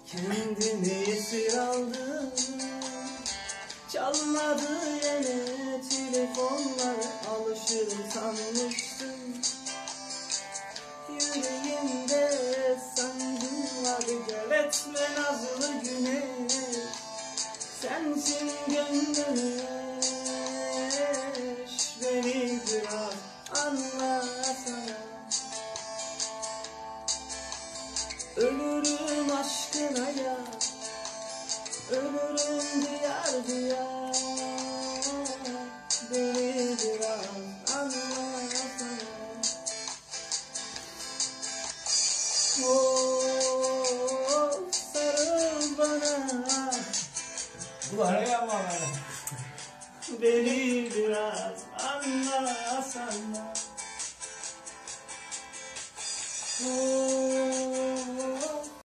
Kendini esir aldın. Çalmadı yine telefonlar, alışırım sanmıştım. Yüreğimde sancım var, gel etme nazlı güneş. Sensin gönlüş, beni biraz anlasana. Ölürüm aşkına ya, ölürüm diyar diyar. Beni biraz anlasana. Oh, sarıl bana. Bu araya mı bana? Beni biraz anlasana. Oh.